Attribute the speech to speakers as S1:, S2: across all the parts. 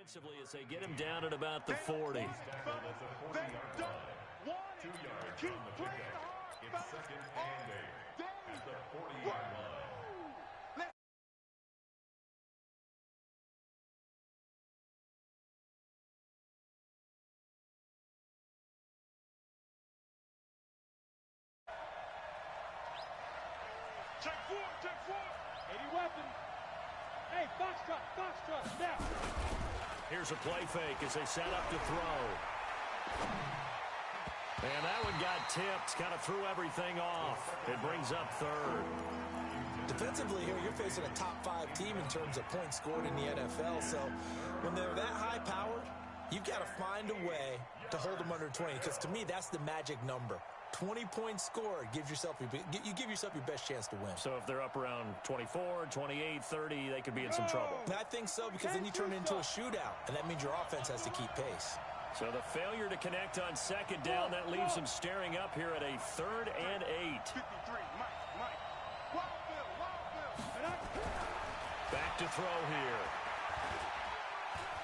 S1: defensively as they get him down at about the 40.
S2: They don't want it. Keep playing hard.
S3: It's second and 8 at the 40-yard line.
S2: Check forward.
S4: 80 weapons. Hey, foxtrot, now.
S1: Here's a play fake as they set up to throw. And that one got tipped, kind of threw everything off. It brings up third.
S5: Defensively here, you're facing a top 5 team in terms of points scored in the NFL. So when they're that high-powered, you've got to find a way to hold them under 20. Because to me, that's the magic number. 20 points scored, you give yourself your best chance to win.
S1: So if they're up around 24, 28, 30, they could be in some trouble.
S5: And I think so, because then you turn it into a shootout, and that means your offense has to keep pace.
S1: So the failure to connect on second down, that leaves them staring up here at a 3rd and 8.
S2: 53, Mike. Wild Bill.
S1: Back to throw here.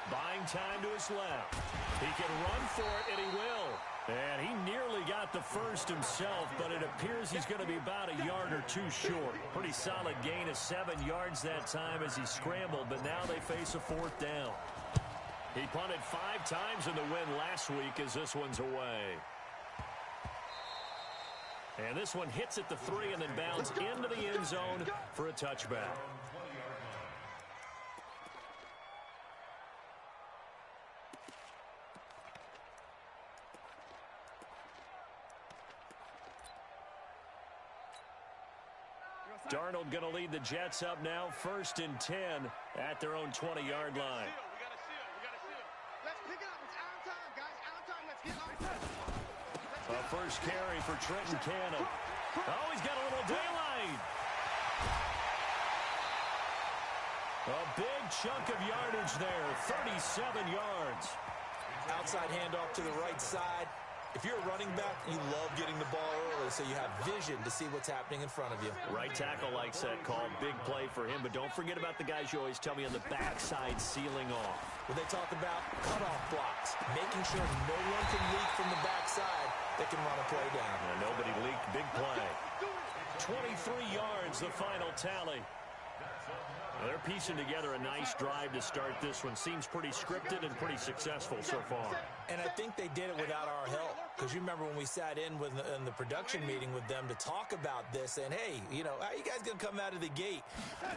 S1: Buying time to his left. He can run for it, and he will. And he nearly got the first himself, but it appears he's going to be about a yard or two short. Pretty solid gain of 7 yards that time as he scrambled, but now they face a 4th down. He punted 5 times in the win last week as this one's away. And this one hits at the 3 and then bounds into the end zone for a touchback. Darnold going to lead the Jets up now, 1st and 10 at their own 20-yard line.
S2: We got to seal. Let's pick it up. It's our time, guys. Our time. Let's get on.
S1: A first carry for Trenton Cannon. Oh, he's got a little daylight. A big chunk of yardage there, 37 yards.
S5: Outside handoff to the right side. If you're a running back, you love getting the ball early so you have vision to see what's happening in front of you.
S1: Right tackle likes that call. Big play for him, but don't forget about the guys you always tell me on the backside sealing off.
S5: When they talk about cutoff blocks, making sure no one can leak from the backside, they can run a play down.
S1: Yeah, nobody leaked. Big play. 23 yards, the final tally. Well, they're piecing together a nice drive to start this one. Seems pretty scripted and pretty successful so far.
S5: And I think they did it without our help. Because you remember when we sat in the production meeting with them to talk about this, and hey, you know, how are you guys going to come out of the gate?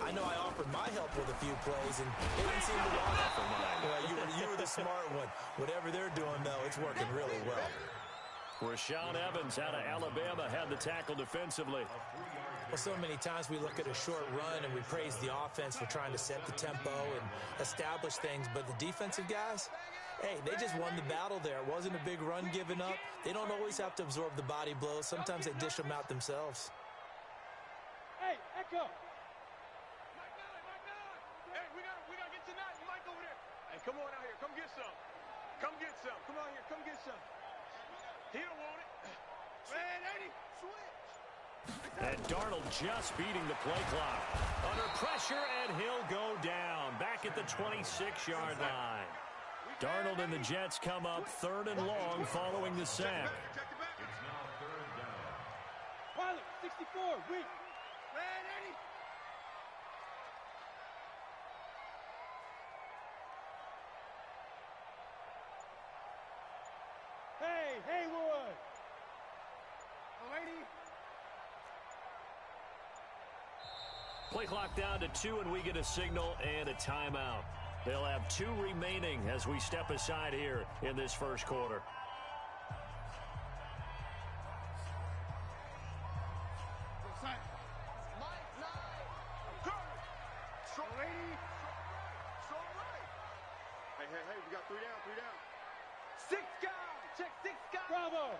S5: I know I offered my help with a few plays, and it didn't seem to want it for mine. You were the smart one. Whatever they're doing, though, it's working really well.
S1: Rashaan Evans out of Alabama had the tackle defensively.
S5: Well, so many times we look at a short run and we praise the offense for trying to set the tempo and establish things, but the defensive guys, hey, they just won the battle there. It wasn't a big run given up. They don't always have to absorb the body blows. Sometimes they dish them out themselves.
S4: Hey, Echo.
S2: Hey, we gotta get tonight. Mike over there. Hey, come on out here. Come get some. Come on here. Come get some. He don't want it. Man, Eddie, switch.
S1: And Darnold just beating the play clock. Under pressure, and he'll go down. Back at the 26-yard line. Darnold and the Jets come up 3rd and long following the sack.
S3: It's now 3rd down.
S4: Pilot, 64, weak.
S2: Man, Eddie.
S4: Hey, Haywood.
S2: Oh, Eddie.
S1: Play clock down to 2, and we get a signal and a timeout. They'll have 2 remaining as we step aside here in this first quarter.
S2: Hey, we got 3 down. 6 guys. Check 6 guys.
S4: Bravo.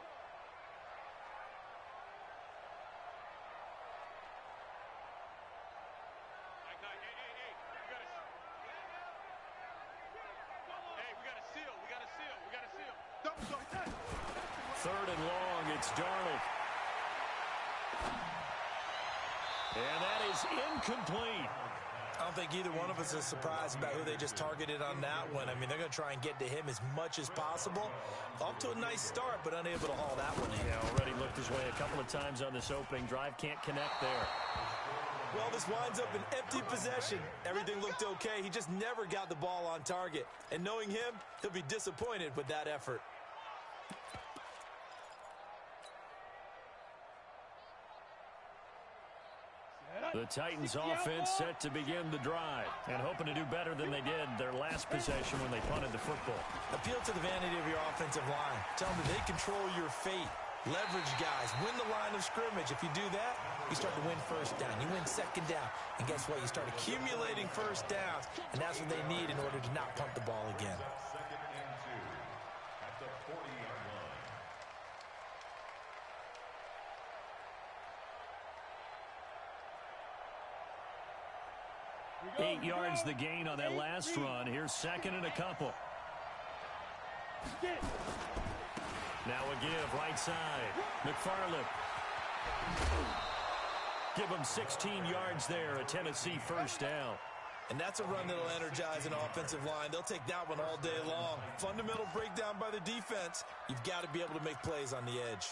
S2: We got to seal.
S1: 3rd and long, it's Darnold. And that is incomplete.
S5: I don't think either one of us is surprised about who they just targeted on that one. I mean, they're going to try and get to him as much as possible. Off to a nice start, but unable to haul that one in.
S1: Yeah, already looked his way a couple of times on this opening drive. Can't connect there.
S5: Well, this winds up an empty possession. Everything looked okay. He just never got the ball on target. And knowing him, he'll be disappointed with that effort.
S1: The Titans offense set to begin the drive and hoping to do better than they did their last possession when they punted the football.
S5: Appeal to the vanity of your offensive line. Tell them that they control your fate. Leverage guys. Win the line of scrimmage. If you do that, you start to win first down. You win second down. And guess what? You start accumulating first downs. And that's what they need in order to not punt the ball again.
S3: Second and 2 at the 40-yard line.
S1: 8 yards the gain on that last run. Here's second and a couple. Now a give, right side. McFarland. Give him 16 yards there, a Tennessee first down.
S5: And that's a run that'll energize an offensive line. They'll take that one all day long. Fundamental breakdown by the defense. You've got to be able to make plays on the edge.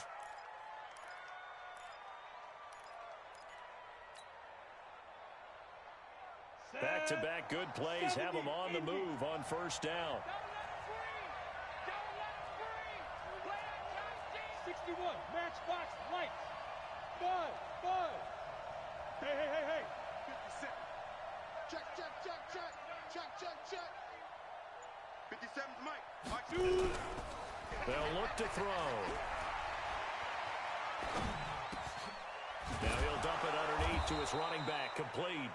S1: Back-to-back good plays have them on the move on first down.
S4: 61, matchbox lights. 5. Hey.
S2: 57. Check. 57, Mike.
S1: They'll look to throw. Now he'll dump it underneath to his running back, complete.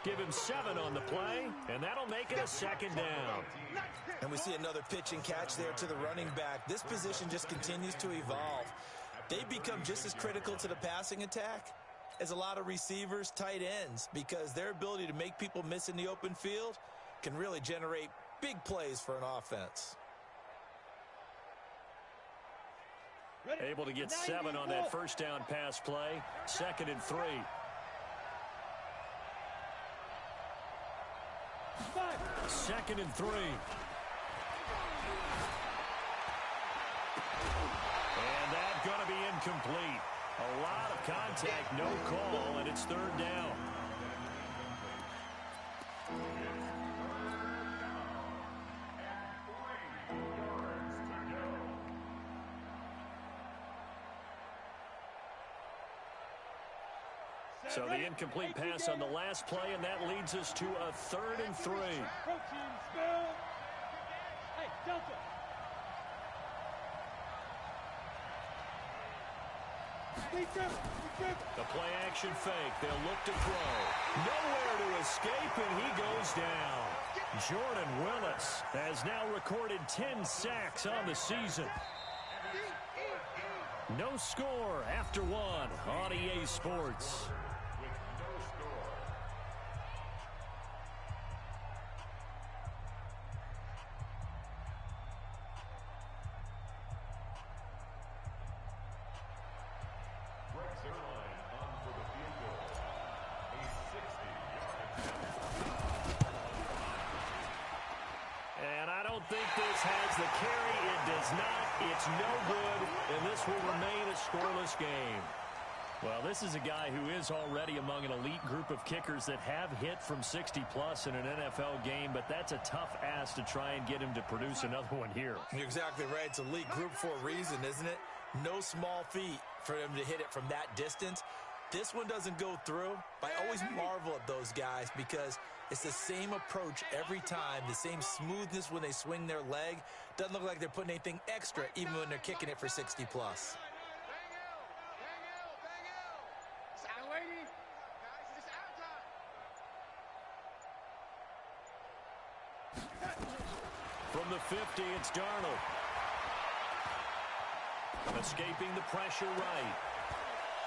S1: Give him 7 on the play, and that'll make it a second down.
S5: And we see another pitch and catch there to the running back. This position just continues to evolve. They become just as critical to the passing attack as a lot of receivers, tight ends, because their ability to make people miss in the open field can really generate big plays for an offense.
S1: Able to get 7 on that first down pass play. Second and 3. 2nd and 3. And that's going to be incomplete. A lot of contact, no call, and it's 3rd down. So the incomplete pass on the last play, and that leads us to a 3rd and 3.
S4: Protein spill. Hey, Delta.
S1: The play action fake. They'll look to throw. Nowhere to escape, and he goes down. Jordan Willis has now recorded 10 sacks on the season. No score after 1 on EA Sports. Think this has the carry. It does not. It's no good, and this will remain a scoreless game. Well, this is a guy who is already among an elite group of kickers that have hit from 60-plus in an NFL game, but that's a tough ask to try and get him to produce another one here.
S5: You're exactly right. It's elite group for a reason, isn't it? No small feat for him to hit it from that distance. This one doesn't go through. I always marvel at those guys because it's the same approach every time, the same smoothness when they swing their leg. Doesn't look like they're putting anything extra even when they're kicking it for 60-plus.
S1: From the 50, it's Darnold. Escaping the pressure right.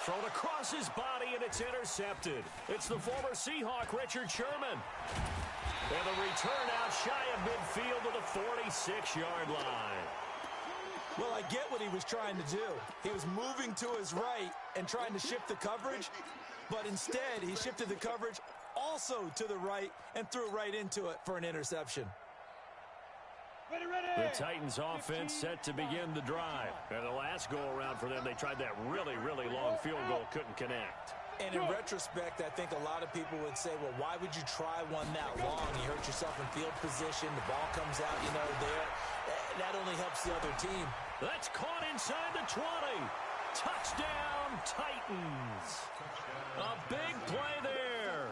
S1: Thrown across his body, and it's intercepted. It's the former Seahawk, Richard Sherman. And the return out shy of midfield to the 46-yard line.
S5: Well, I get what he was trying to do. He was moving to his right and trying to shift the coverage, but instead he shifted the coverage also to the right and threw right into it for an interception.
S4: Ready, ready.
S1: The Titans offense set to begin the drive. And the last go-around for them, they tried that really, really long field goal, couldn't connect.
S5: And in retrospect, I think a lot of people would say, well, why would you try one that long? You hurt yourself in field position. The ball comes out, there. That only helps the other team.
S1: That's caught inside the 20. Touchdown, Titans. A big play there.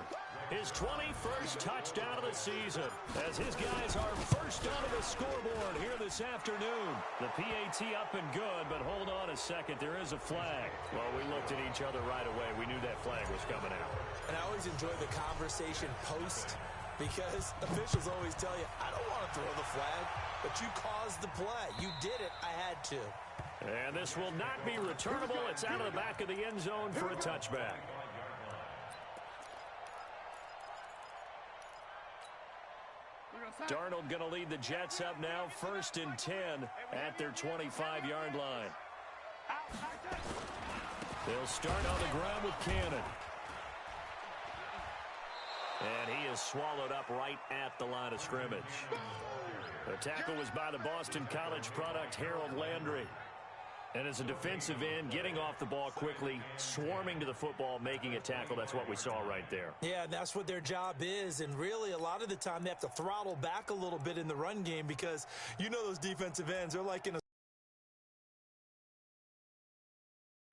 S1: His 21st touchdown of the season as his guys are first onto the scoreboard here this afternoon. The PAT up and good, but hold on a second. There is a flag. Well, we looked at each other right away. We knew that flag was coming out.
S5: And I always enjoy the conversation post because officials always tell you, I don't want to throw the flag, but you caused the play. You did it. I had to.
S1: And this will not be returnable. It's out of the back of the end zone for a touchback. Darnold going to lead the Jets up now, 1st and 10 at their 25-yard line. They'll start on the ground with Cannon. And he is swallowed up right at the line of scrimmage. The tackle was by the Boston College product, Harold Landry. And as a defensive end, getting off the ball quickly, swarming to the football, making a tackle. That's what we saw right there.
S5: Yeah, that's what their job is. And really, a lot of the time, they have to throttle back a little bit in the run game because those defensive ends, they're like in a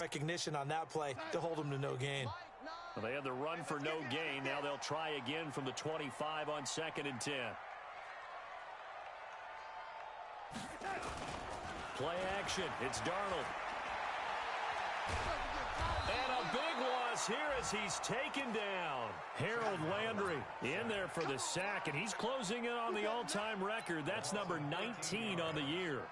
S5: recognition on that play to hold them to no gain.
S1: Well, they had the run for no gain. Now they'll try again from the 25 on 2nd and 10. Play action. It's Darnold. And a big loss here as he's taken down. Harold Landry in there for the sack, and he's closing in on the all-time record. That's number 19 on the year.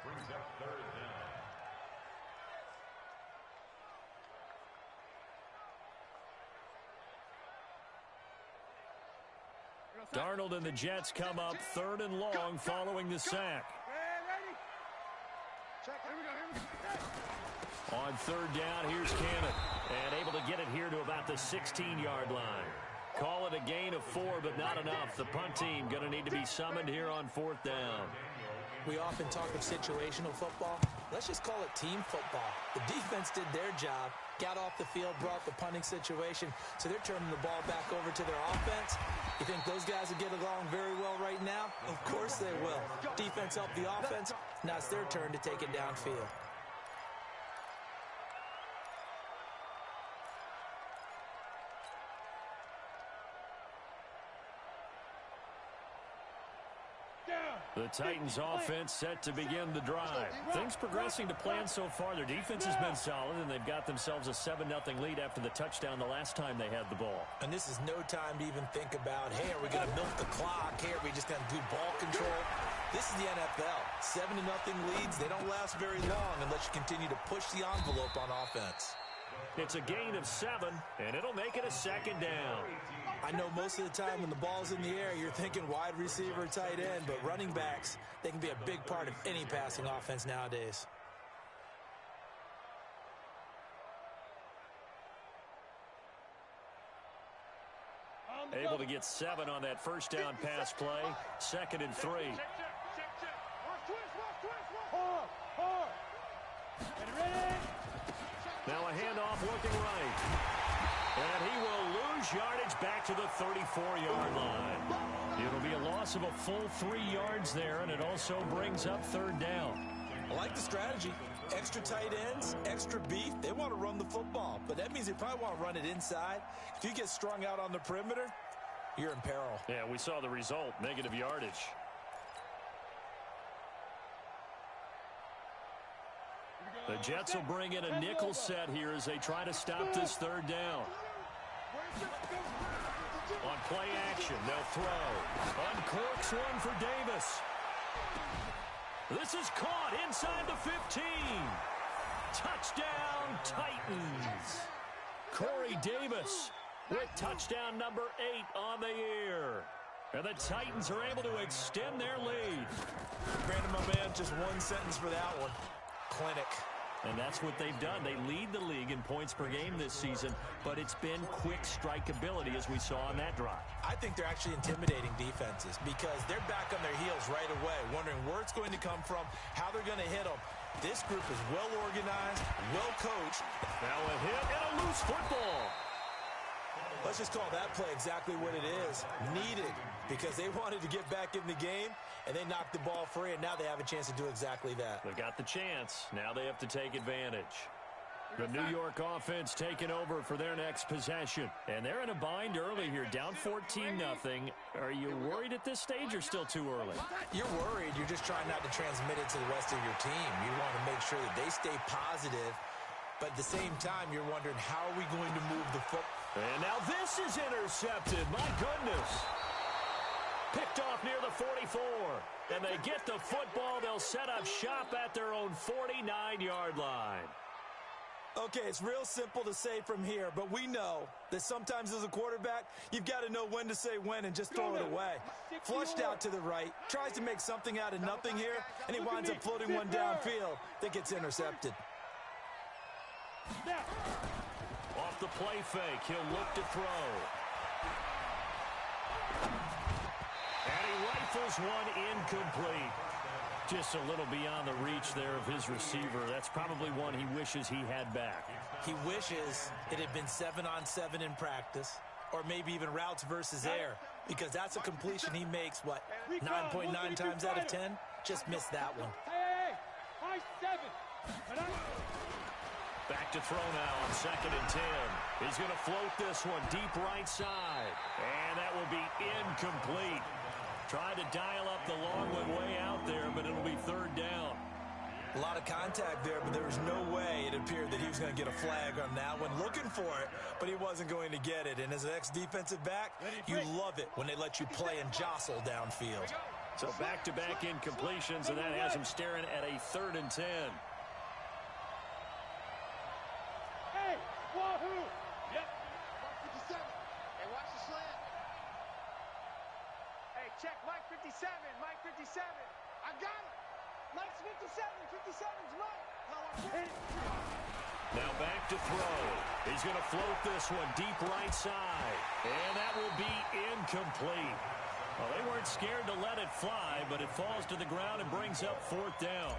S1: Darnold and the Jets come up 3rd and long following the sack. On 3rd down, here's Cannon. And able to get it here to about the 16-yard line. Call it a gain of 4, but not enough. The punt team going to need to be summoned here on 4th down.
S5: We often talk of situational football. Let's just call it team football. The defense did their job, got off the field, brought the punting situation, so they're turning the ball back over to their offense. You think those guys will get along very well right now? Of course they will. Defense helped the offense. Now it's their turn to take it downfield.
S1: The Titans offense set to begin the drive. Things progressing to plan so far. Their defense has been solid, and they've got themselves a 7-0 lead after the touchdown the last time they had the ball.
S5: And this is no time to even think about, hey, are we going to milk the clock? Hey, are we just going to do ball control? This is the NFL. 7-0 leads, they don't last very long unless you continue to push the envelope on offense.
S1: It's a gain of 7, and it'll make it a 2nd down.
S5: I know most of the time when the ball's in the air, you're thinking wide receiver, tight end, but running backs, they can be a big part of any passing offense nowadays.
S1: Able to get 7 on that 1st down pass play. 2nd and 3. Now a handoff looking right. And he will lose yardage back to the 34-yard line. It'll be a loss of a full 3 yards there, and it also brings up 3rd down.
S5: I like the strategy. Extra tight ends, extra beef. They want to run the football, but that means they probably want to run it inside. If you get strung out on the perimeter, you're in peril.
S1: Yeah, we saw the result, negative yardage. The Jets will bring in a nickel set here as they try to stop this 3rd down. On play action, they'll throw. Uncorks one for Davis. This is caught inside the 15. Touchdown, Titans. Corey Davis with touchdown number 8 on the year. And the Titans are able to extend their lead.
S5: Brandon, my man, just one sentence for that one. Clinic.
S1: And that's what they've done. They lead the league in points per game this season, but it's been quick strikeability as we saw on that drive.
S5: I think they're actually intimidating defenses because they're back on their heels right away, wondering where it's going to come from, how they're going to hit them. This group is well organized, well coached.
S1: Now a hit and a loose football.
S5: Let's just call that play exactly what it is. Needed, because they wanted to get back in the game, and they knocked the ball free, and now they have a chance to do exactly that.
S1: They've got the chance. Now they have to take advantage. The New York offense taking over for their next possession. And they're in a bind early here, down 14-0. Are you worried at this stage or still too early?
S5: You're worried. You're just trying not to transmit it to the rest of your team. You want to make sure that they stay positive, but at the same time, you're wondering, how are we going to move the football?
S1: And now this is intercepted. My goodness. Picked off near the 44. And they get the football. They'll set up shop at their own 49-yard line.
S5: Okay, it's real simple to say from here, but we know that sometimes as a quarterback, you've got to know when to say when and just throw it away. Flushed out to the right, tries to make something out of nothing here, and he winds up floating one downfield that gets intercepted.
S1: Off the play fake, he'll look to throw. And he rifles one incomplete. Just a little beyond the reach there of his receiver. That's probably one he wishes he had back.
S5: He wishes it had been 7-on-7 in practice, or maybe even routes versus air, because that's a completion he makes, what, 9.9 times out of 10? Just missed that one.
S4: Hey, high 7.
S1: Back to throw now on 2nd and 10. He's going to float this one deep right side. And that will be incomplete. Tried to dial up the long one way out there, but it'll be 3rd down.
S5: A lot of contact there, but there was no way it appeared that he was going to get a flag on that one. Looking for it, but he wasn't going to get it. And as an ex-defensive back, you love it when they let you play and jostle downfield.
S1: So back-to-back incompletions, and that has him staring at a 3rd and 10.
S4: Hey, wahoo!
S2: Yep. 57. Hey, watch the slant. Hey, check Mike 57. Mike 57. I got it. Mike's 57. 57's Mike.
S1: Now back to throw. He's going to float this one deep right side. And that will be incomplete. Well, they weren't scared to let it fly, but it falls to the ground and brings up 4th down.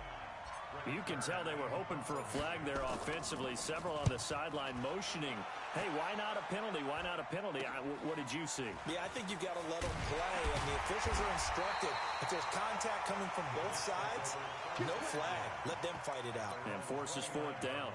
S1: You can tell they were hoping for a flag there offensively. Several on the sideline motioning, hey, why not a penalty? Why not a penalty? What did you see?
S5: Yeah, I think you've got to let them play, and the officials are instructed. If there's contact coming from both sides, no flag. Let them fight it out.
S1: And forces 4th down.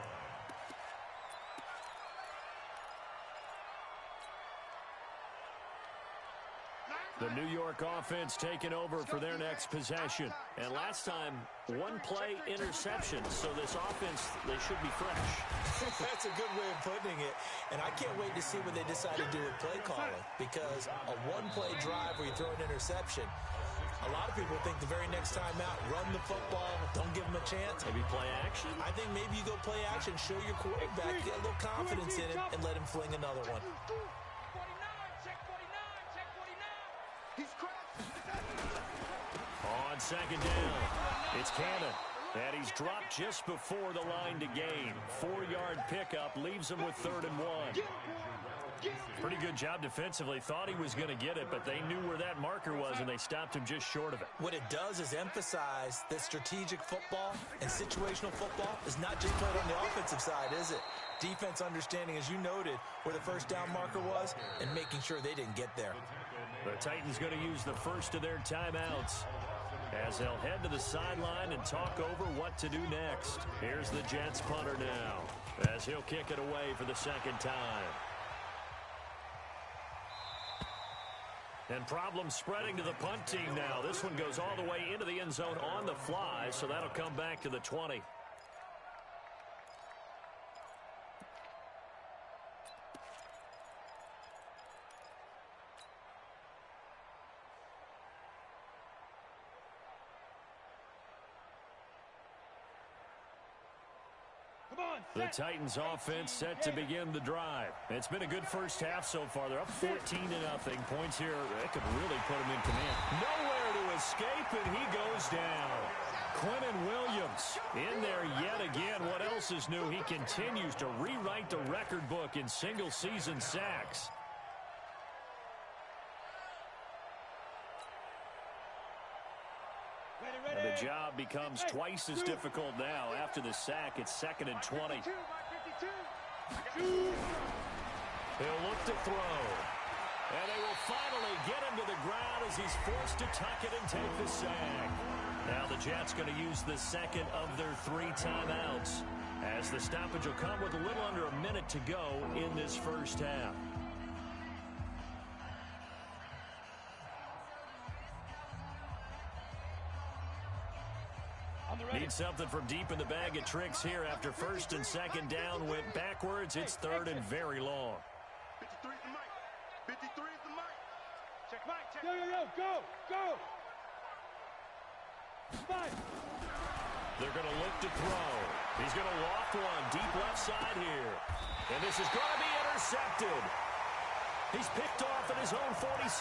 S1: The New York offense taking over for their next possession. And last time, 1-play interception. So this offense, they should be fresh.
S5: That's a good way of putting it. And I can't wait to see what they decide to do with play calling. Because a 1-play drive where you throw an interception, a lot of people think the very next time out, run the football, don't give them a chance.
S1: Maybe play action?
S5: I think maybe you go play action, show your quarterback, get a little confidence in it, and let him fling another one.
S1: On 2nd down, it's Cannon. And he's dropped just before the line to gain. 4-yard pickup leaves him with 3rd and 1. Pretty good job defensively. Thought he was going to get it, but they knew where that marker was, and they stopped him just short of it.
S5: What it does is emphasize that strategic football and situational football is not just played on the offensive side, is it? Defense understanding, as you noted, where the 1st down marker was and making sure they didn't get there.
S1: The Titans going to use the first of their timeouts as they'll head to the sideline and talk over what to do next. Here's the Jets punter now as he'll kick it away for the 2nd time. And problems spreading to the punt team now. This one goes all the way into the end zone on the fly, so that'll come back to the 20. The Titans offense set to begin the drive. It's been a good first half so far. They're up 14-0. Points here, that could really put them in command. Nowhere to escape, and he goes down. Quentin Williams in there yet again. What else is new, he continues to rewrite the record book in single-season sacks. And the job becomes twice as difficult now. After the sack, it's 2nd and 20. He'll look to throw. And they will finally get him to the ground as he's forced to tuck it and take the sack. Now the Jets going to use the second of their 3 timeouts, as the stoppage will come with a little under a minute to go in this first half. Need something from deep in the bag of tricks here after 1st and 2nd down went backwards. It's 3rd and very long.
S2: 53 is the mic. 53 is the mic.
S4: Check Mike. Check. Yo, go, go. Five.
S1: They're going to look to throw. He's going to loft one deep left side here. And this is going to be intercepted. He's picked off at his own 47.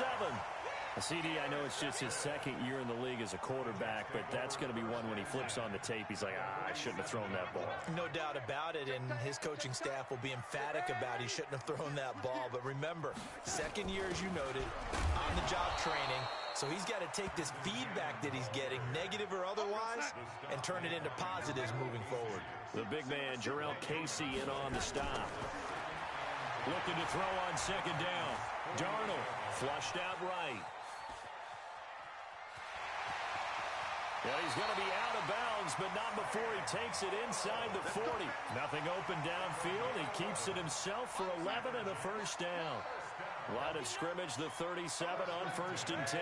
S1: CD, I know it's just his 2nd year in the league as a quarterback, but that's going to be one when he flips on the tape. He's like, I shouldn't have thrown that ball.
S5: No doubt about it, and his coaching staff will be emphatic about he shouldn't have thrown that ball. But remember, 2nd year, as you noted, on-the-job training. So he's got to take this feedback that he's getting, negative or otherwise, and turn it into positives moving forward.
S1: The big man, Jarrell Casey, in on the stop. Looking to throw on 2nd down. Darnold flushed out right. Yeah, he's going to be out of bounds, but not before he takes it inside the 40. Nothing open downfield. He keeps it himself for 11 and a first down. Line of scrimmage, the 37 on 1st and 10.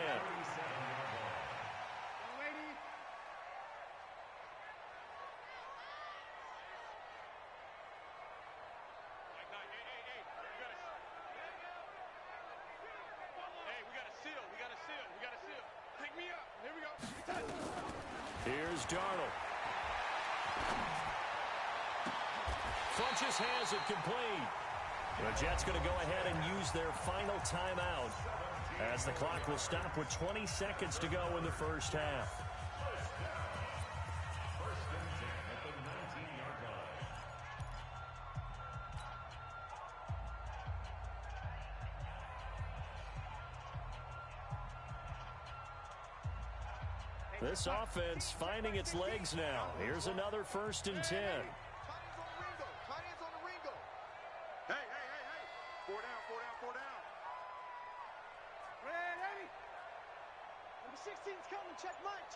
S1: Here's Darnold. Funches has it complete. The Jets going to go ahead and use their final timeout as the clock will stop with 20 seconds to go in the first half. This offense finding its legs now. Here's another 1st and 10.
S2: Hey. 4 down.
S4: Ready? Number 16's coming. Check Mike.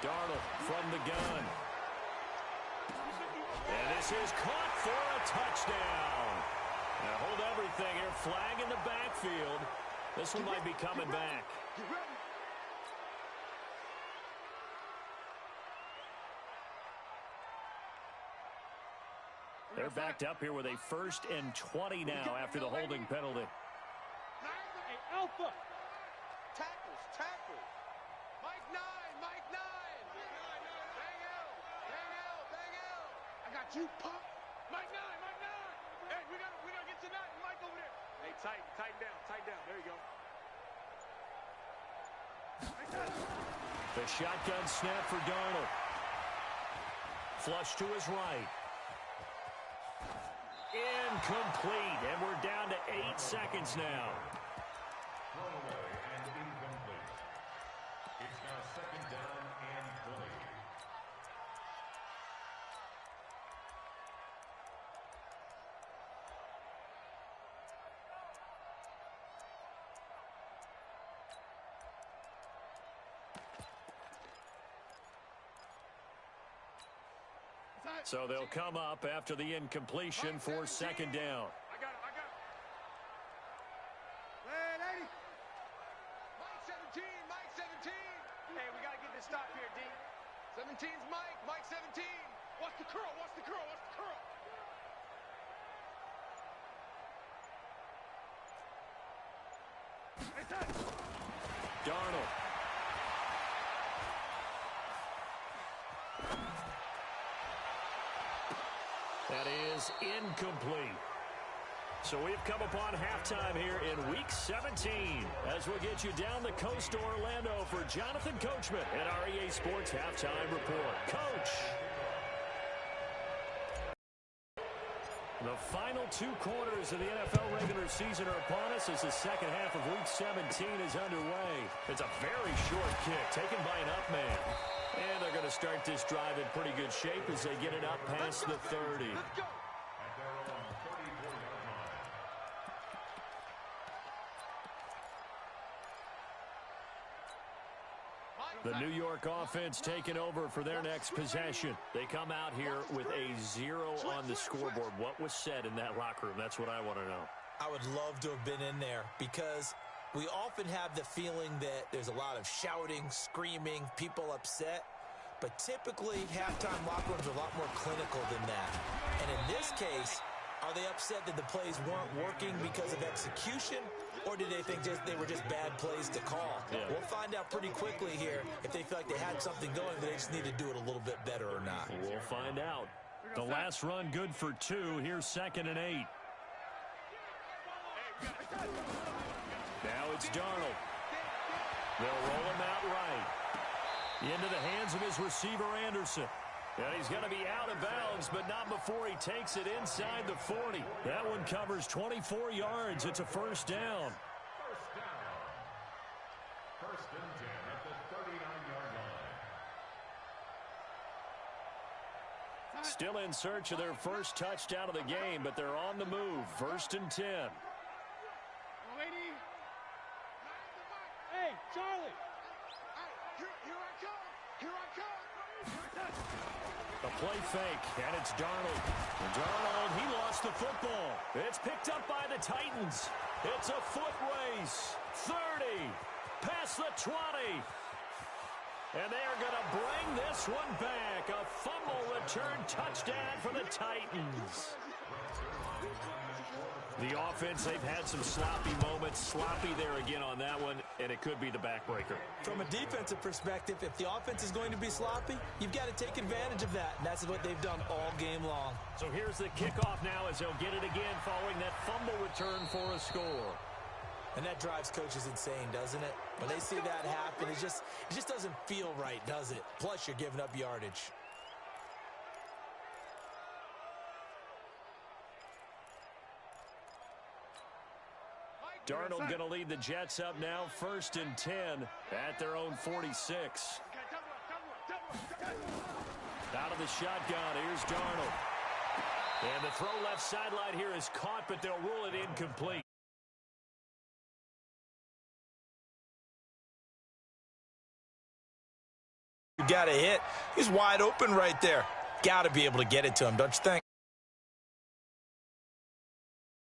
S1: Darnold from the gun. And this is caught for a touchdown. Now hold everything here. Flag in the backfield. This one might be coming back.
S2: Get ready.
S1: They're backed up here with a 1st and 20 now after the holding penalty.
S4: Hey, Alpha.
S2: Tackles. Mike 9. Bang out. I got you, punk. Mike 9. Hey, we gotta get to that. Mike over there. Hey, tighten down. There you go.
S1: The shotgun snap for Darnold. Flush to his right. Incomplete, and we're down to 8 seconds now.
S3: Throwaway and incomplete. It's now 2nd down and 20.
S1: So they'll come up after the incompletion for 2nd down.
S2: I got it. Ready? Mike 17. Hey, we got to get this stop here, D. 17's Mike 17. Watch the curl.
S1: Darnold. That is incomplete. So we've come upon halftime here in Week 17 as we'll get you down the coast to Orlando for Jonathan Coachman at our EA Sports Halftime Report. Coach. The final 2 quarters of the NFL regular season are upon us as the second half of Week 17 is underway. It's a very short kick taken by an up man. And they're going to start this drive in pretty good shape as they get it up past the 30.
S3: At their own 34-yard line.
S1: The New York offense taking over for their next possession. They come out here with a 0 on the scoreboard. What was said in that locker room? That's what I want to know.
S5: I would love to have been in there because we often have the feeling that there's a lot of shouting, screaming, people upset. But typically, halftime locker rooms are a lot more clinical than that. And in this case, are they upset that the plays weren't working because of execution? Or did they think they were just bad plays to call?
S1: Yeah.
S5: We'll find out pretty quickly here if they feel like they had something going, but they just need to do it a little bit better or not.
S1: We'll find out. The last run good for 2. Here's 2nd and 8. Now it's Darnold. They'll roll him out right. Into the hands of his receiver, Anderson. And he's going to be out of bounds, but not before he takes it inside the 40. That one covers 24 yards. It's a first down.
S3: First down. 1st and 10 at the 39-yard line.
S1: Still in search of their first touchdown of the game, but they're on the move. 1st and 10.
S4: Hey, Charlie.
S2: Here I come. Here I come.
S1: A play fake, and it's Darnold. And Darnold, he lost the football. It's picked up by the Titans. It's a foot race. 30, past the 20. And they are going to bring this one back. A fumble return touchdown for the Titans. The offense, they've had some sloppy moments. Sloppy there again on that one, and it could be the backbreaker.
S5: From a defensive perspective, if the offense is going to be sloppy, you've got to take advantage of that. And that's what they've done all game long.
S1: So here's the kickoff now as they'll get it again following that fumble return for a score.
S5: And that drives coaches insane, doesn't it? When they see that happen, it just doesn't feel right, does it? Plus, you're giving up yardage.
S1: Darnold going to lead the Jets up now, 1st and 10 at their own 46. Out of the shotgun, here's Darnold. And the throw left sideline here is caught, but they'll rule it incomplete.
S5: You got a hit. He's wide open right there. Got to be able to get it to him, don't you think?